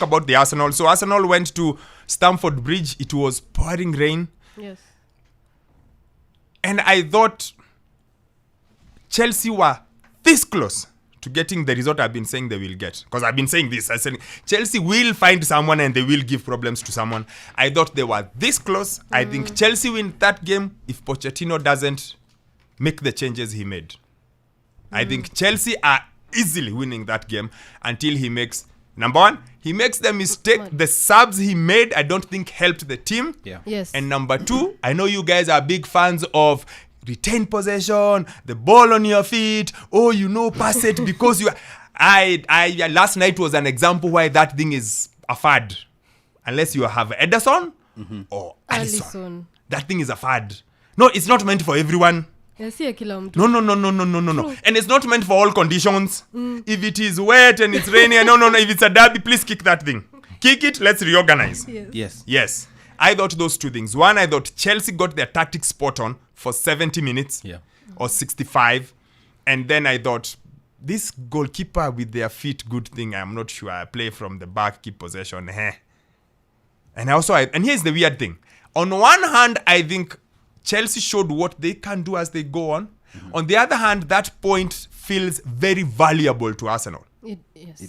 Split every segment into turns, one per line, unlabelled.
talk about the Arsenal. So Arsenal went to Stamford Bridge. It was pouring rain.
Yes.
And I thought Chelsea were this close to getting the result I've been saying they will get. Because I've been saying this. I said Chelsea will find someone and they will give problems to someone. I thought they were this close. I think Chelsea win that game if Pochettino doesn't make the changes he made. I think Chelsea are easily winning that game until he makes, number one, he makes the mistake. The subs he made, I don't think helped the team.
Yeah.
Yes.
And number two, I know you guys are big fans of retain possession, the ball on your feet. Oh, you know, pass it because you. I last night was an example why that thing is a fad, unless you have Ederson or Alisson. That thing is a fad. No, it's not meant for everyone.
No.
And it's not meant for all conditions. If it is wet and it's rainy, no. If it's a derby, please kick that thing. Kick it, let's reorganize. Yes. I thought those two things. One, I thought Chelsea got their tactics spot on for 70 minutes or 65. And then I thought, this goalkeeper with their feet good thing, I'm not sure. I play from the back, keep possession. And and here's the weird thing. On one hand, I think Chelsea showed what they can do as they go on. On the other hand, that point feels very valuable to Arsenal.
It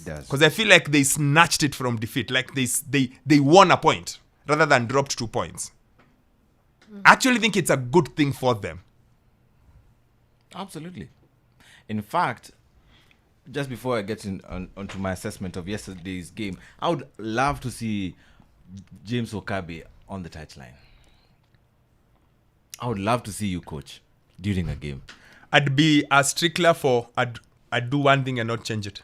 does.
Because I feel like they snatched it from defeat. Like they won a point rather than dropped 2 points. I actually think it's a good thing for them.
Absolutely. In fact, just before I get onto my assessment of yesterday's game, I would love to see James Wokabi on the touchline. I would love to see you coach during a game.
I'd be a stickler for I'd do one thing and not change it.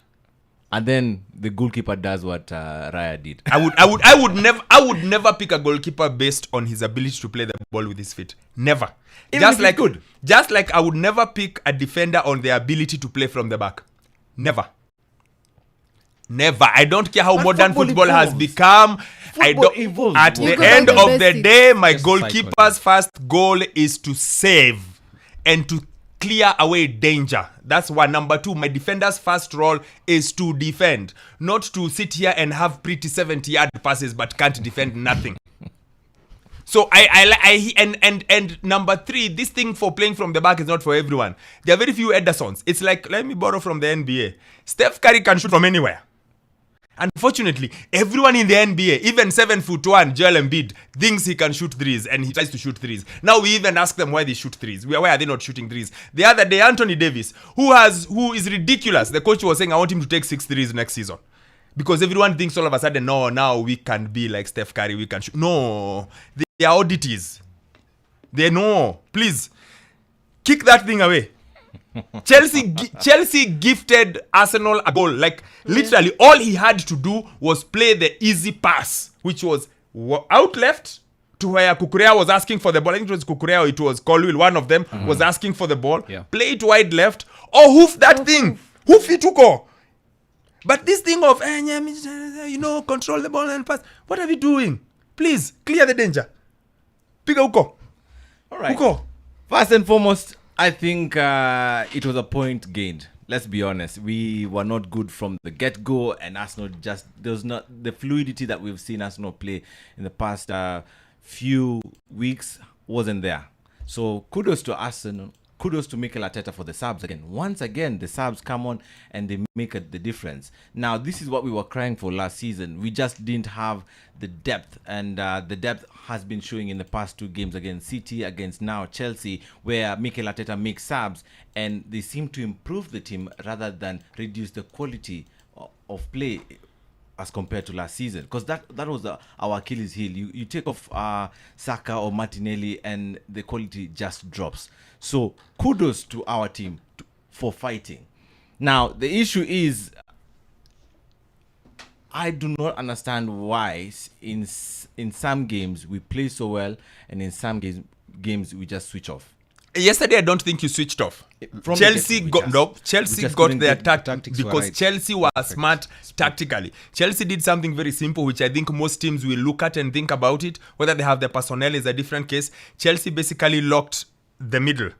And then the goalkeeper does what Raya did.
I would never pick a goalkeeper based on his ability to play the ball with his feet. Never. Just like I would never pick a defender on their ability to play from the back. Never. I don't care how
But
modern football
evolves.
has become.
Evolves.
At
You
the
go
end
back to
of the
basics.
day, my
Just
goalkeeper's first goal is to save and to clear away danger. That's one. Number two, my defender's first role is to defend, not to sit here and have pretty 70-yard passes but can't defend nothing. So and number three, this thing for playing from the back is not for everyone. There are very few Edersons. It's like, let me borrow from the NBA. Steph Curry can shoot from anywhere. Unfortunately, everyone in the NBA, even 7'1", Joel Embiid, thinks he can shoot threes and he tries to shoot threes. Now we even ask them why they shoot threes. Why are they not shooting threes? The other day, Anthony Davis, who is ridiculous. The coach was saying, I want him to take 6 threes next season. Because everyone thinks all of a sudden, no, now we can be like Steph Curry, we can shoot. No, they are oddities. They know. Please, kick that thing away. Chelsea gifted Arsenal a goal. Like, literally, all he had to do was play the easy pass, which was out left to where Kukurea was asking for the ball. I think it was Kukurea or it was Colwill. One of them was asking for the ball.
Yeah.
Play it wide left or hoof that thing. Hoof it, Uko. But this thing of, control the ball and pass. What are we doing? Please, clear the danger. Piga Uko.
All right.
Uko.
First and foremost, I think it was a point gained. Let's be honest. We were not good from the get-go, and Arsenal there's not the fluidity that we've seen Arsenal play in the past few weeks wasn't there. So kudos to Arsenal. Kudos to Mikel Arteta for the subs again. Once again, the subs come on and they make the difference. Now, this is what we were crying for last season. We just didn't have the depth, and the depth has been showing in the past 2 games against City, against now Chelsea, where Mikel Arteta makes subs and they seem to improve the team rather than reduce the quality of play as compared to last season, because that was our Achilles heel. You take off Saka or Martinelli and the quality just drops. So kudos to our team for fighting. Now the issue is, I do not understand why in some games we play so well and in some games we just switch off.
Yesterday, I don't think you switched off. Chelsea got their tactics because right. Chelsea was smart tactically. Chelsea did something very simple, which I think most teams will look at and think about it. Whether they have the personnel is a different case. Chelsea basically locked the middle.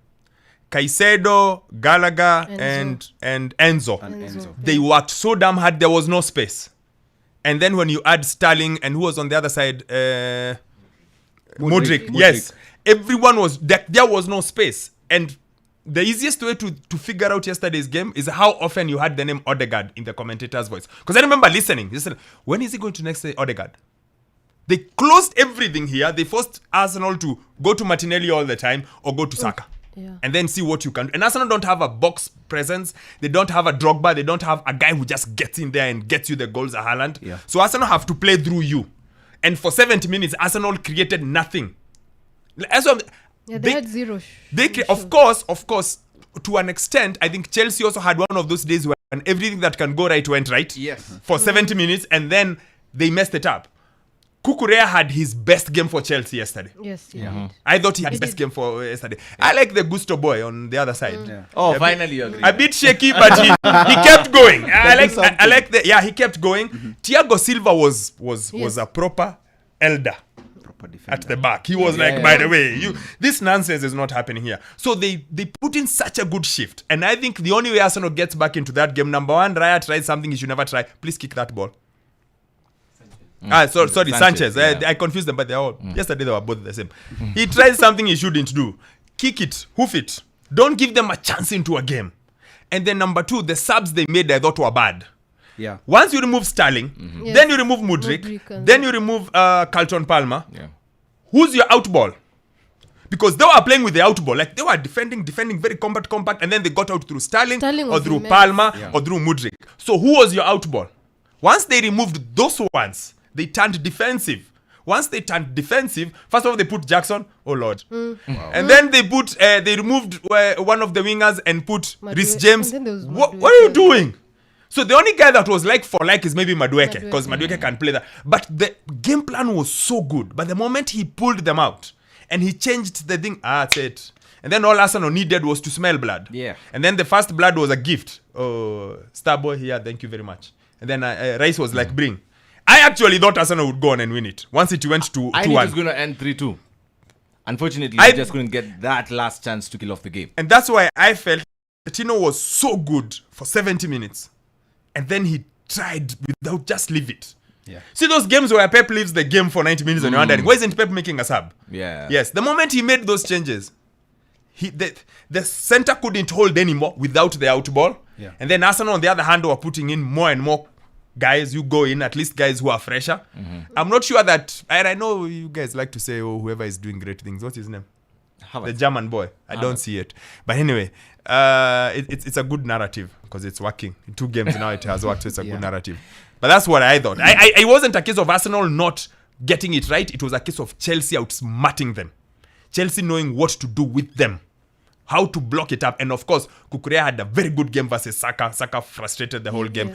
Caicedo, Gallagher, and Enzo. They worked so damn hard, there was no space. And then when you add Sterling and who was on the other side, Modric. Yes, everyone was there was no space. And the easiest way to figure out yesterday's game is how often you had the name Odegaard in the commentator's voice. Because I remember listening. When is he going to next say Odegaard? They closed everything here. They forced Arsenal to go to Martinelli all the time or go to Saka.
Yeah.
And then see what you can do. And Arsenal don't have a box presence. They don't have a Drogba. They don't have a guy who just gets in there and gets you the goals, a Haaland.
Yeah.
So Arsenal have to play through you. And for 70 minutes, Arsenal created nothing.
They had zero.
Of course, to an extent, I think Chelsea also had one of those days when everything that can go right went right.
Yes.
For 70 minutes, and then they messed it up. Kukurea had his best game for Chelsea yesterday.
Yes,
I thought he had his best game for yesterday. I like the Gusto boy on the other side.
Yeah.
Oh, finally you agree.
A bit shaky, but he kept going. I like the he kept going. Thiago Silva was a proper elder
Proper defender.
at the back. He was by the way, this nonsense is not happening here. So they put in such a good shift. And I think the only way Arsenal gets back into that game, number one, Raya tried something he should never try. Please kick that ball. Sorry, Sanchez.
Yeah.
I confused them, but they're all. Yesterday they were both the same. He tried something he shouldn't do. Kick it, hoof it. Don't give them a chance into a game. And then number two, the subs they made I thought were bad.
Yeah.
Once you remove Sterling,
Yes.
then you remove Mudryk,
and
then you remove Carlton Palmer.
Yeah.
Who's your out ball? Because they were playing with the out ball. Like they were defending very compact, and then they got out through Sterling or
was
through
immense.
Palmer or through Mudryk. So who was your out ball? Once they removed those ones, they turned defensive. Once they turned defensive, first of all they put Jackson. Oh Lord! And then they put they removed one of the wingers and put Reece James.
And then there was
What
Madueke.
are you doing? So the only guy that was like for like is maybe Madueke, because Madueke can play that. But the game plan was so good. But the moment he pulled them out and he changed the thing, that's it. And then all Arsenal needed was to smell blood.
Yeah.
And then the first blood was a gift. Oh, Starboy here, thank you very much. And then Rice was like, bring. I actually thought Arsenal would go on and win it once it went to
I knew it
2-1.
was going to end 3-2. Unfortunately,
I
we just couldn't get that last chance to kill off the game.
And that's why I felt Tino was so good for 70 minutes. And then he tried without just leave it.
Yeah.
See those games where Pep leaves the game for 90 minutes and you're wondering, why isn't Pep making a sub?
Yeah.
Yes, the moment he made those changes, the center couldn't hold anymore without the out ball.
Yeah.
And then Arsenal, on the other hand, were putting in more and more guys. You go in, at least guys who are fresher. I'm not sure that, I know you guys like to say, oh, whoever is doing great things. What's his name? The German boy. I don't see it. But anyway, it's a good narrative because it's working. In 2 games now it has worked, so it's a good narrative. But that's what I thought. It wasn't a case of Arsenal not getting it right. It was a case of Chelsea outsmarting them. Chelsea knowing what to do with them. How to block it up. And of course, Kukurea had a very good game versus Saka. Saka frustrated the whole game.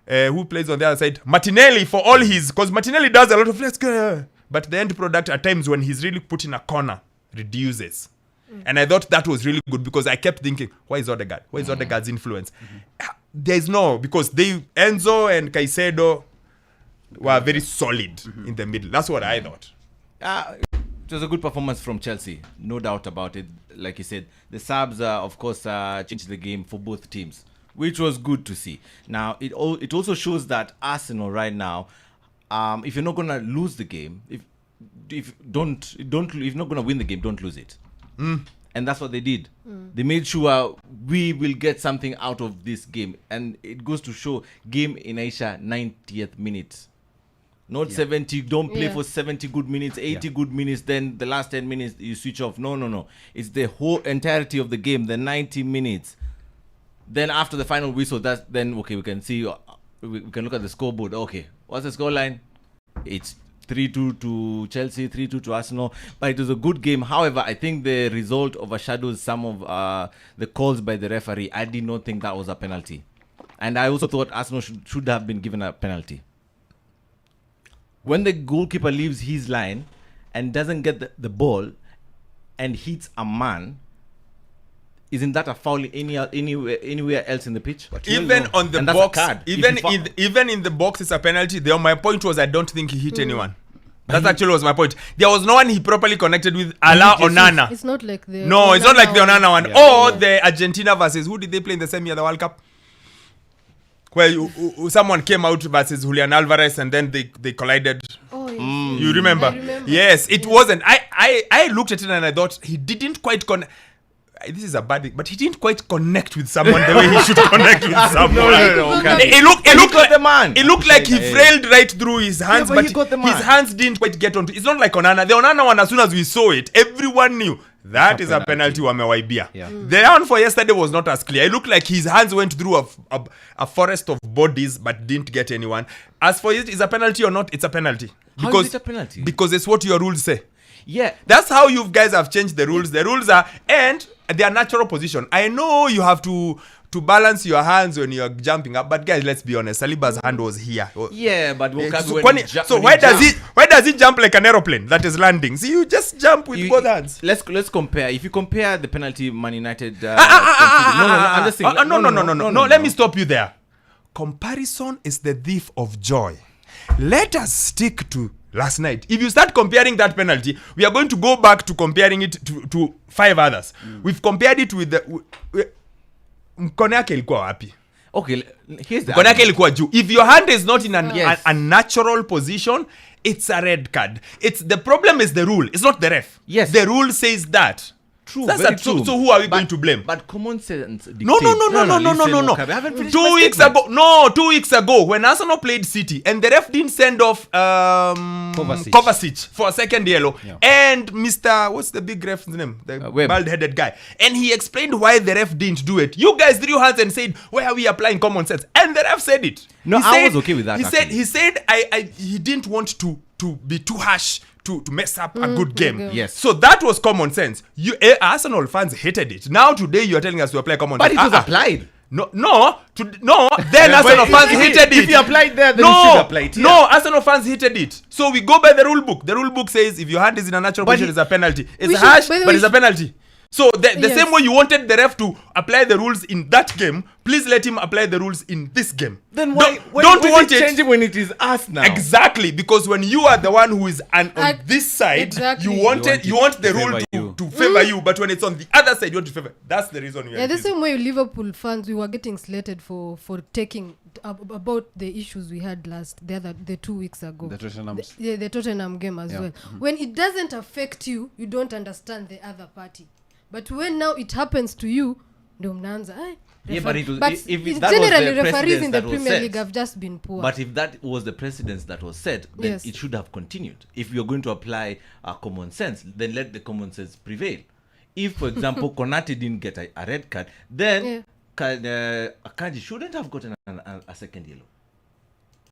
Who plays on the other side? Martinelli, for all his... Because Martinelli does a lot of... Let's go. But the end product at times when he's really put in a corner reduces. And I thought that was really good because I kept thinking, why is Odegaard? Where is Odegaard's influence? There's no... Because Enzo and Caicedo were very solid in the middle. That's what I thought.
It was a good performance from Chelsea, no doubt about it. Like you said, the subs, of course, changed the game for both teams, which was good to see. Now, it also shows that Arsenal right now, if you're not gonna lose the game, if you're not gonna win the game, don't lose it. And that's what they did. They made sure we will get something out of this game, and it goes to show game in Asia 90th minute. Not 70, don't play for 70 good minutes, 80 good minutes, then the last 10 minutes you switch off. No. It's the whole entirety of the game, the 90 minutes. Then after the final whistle, we can see, we can look at the scoreboard. Okay, what's the scoreline? It's 3-2 to Chelsea, 3-2 to Arsenal. But it was a good game. However, I think the result overshadows some of the calls by the referee. I did not think that was a penalty. And I also thought Arsenal should have been given a penalty. When the goalkeeper leaves his line and doesn't get the ball and hits a man, isn't that a foul anywhere else in the pitch?
Even on the
And that's
box,
a card.
even in the box, it's a penalty. My point was I don't think he hit anyone. That actually was my point. There was no one he properly connected with. Ala Onana.
It's not like the...
No, it's not like the Onana one.
Yeah.
Or the Argentina versus... Who did they play in the semi of the World Cup? where someone came out versus Julian Alvarez and then they collided.
Oh, yes.
You remember?
I remember.
Yes, it wasn't. I looked at it and I thought he didn't quite this is a bad thing, but he didn't quite connect with someone the way he should connect with someone.
No.
It
He
looked
got
like
the man.
It looked like he frailed right through his hands,
but
but
he got the
his
man.
hands didn't quite get onto. It's not like Onana. The Onana one, as soon as we saw it, everyone knew that is a penalty. Wamewaibia.
Yeah.
The one for yesterday was not as clear. It looked like his hands went through a forest of bodies, but didn't get anyone. As for it is a penalty or not, it's a penalty.
How is it a penalty?
Because it's what your rules say.
Yeah.
That's how you guys have changed the rules. The rules are and their natural position. I know you have to balance your hands when you're jumping up, but guys, let's be honest. Saliba's hand was here.
Yeah, but
So why does he jump like an aeroplane that is landing? See, you just jump with both hands.
Let's compare. If you compare the penalty Man United, no,
Let me stop you there. Comparison is the thief of joy. Let us stick to last night. If you start comparing that penalty, we are going to go back to comparing it to 5 others. We've compared it with the mkono yake ilikuwa wapi?
Okay, here's the
Mkono yake ilikuwa juu. If your hand is not in
Yes.
a natural position, it's a red card. The problem is the rule. It's not the ref.
Yes.
The rule says that.
True,
That's
very
a,
true.
So who are we going to blame?
But common sense dictates.
No.
Listen, Wokabi, I haven't finished my
2 weeks
statement.
ago, 2 weeks ago, when Arsenal played City and the ref didn't send off Kovacic for a second yellow, and Mr. What's the big ref's name? The
Webb.
bald-headed guy. And he explained why the ref didn't do it. You guys threw your hands and said, "Why are we applying common sense?" And the ref said it.
No,
He
I
said-
was okay with that,
He
actually.
said he didn't want to be too harsh. To mess up a good game.
Yes.
So that was common sense. Arsenal fans hated it. Now today you are telling us to apply common
But
sense.
it was applied.
No. Then Arsenal fans hated it.
If you applied there, then you should apply it here.
No, Arsenal fans hated it. So we go by the rule book. The rule book says if your hand is in a natural
But
position, it's a penalty. It's
We should-
harsh,
by the
but
way,
it's a penalty. So the
Yes.
same way you wanted the ref to apply the rules in that game, please let him apply the rules in this game.
Then why
don't want it?
change it when it is us now?
Exactly, because when you are the one who is on this side,
Exactly.
you want the
to
rule
favor you.
to favor you, but when it's on the other side, you want to favor. That's the reason we are.
Yeah, the
refusing.
same way Liverpool fans, we were getting slated for taking about the issues we had the 2 weeks ago.
The Tottenham's.
The Tottenham game as well. When it doesn't affect you, you don't understand the other party. But when now it happens to you, ndio mnaanza.
Yeah, but it was-
but
if
it's
that was the
generally referees
precedence
in the
that was
Premier
set.
League have just been poor.
But if that was the precedence that was set, then
Yes.
it should have continued. If you're going to apply common sense, then let the common sense prevail. If, for example, Konate didn't get a red card, then Akanji shouldn't have gotten a second yellow.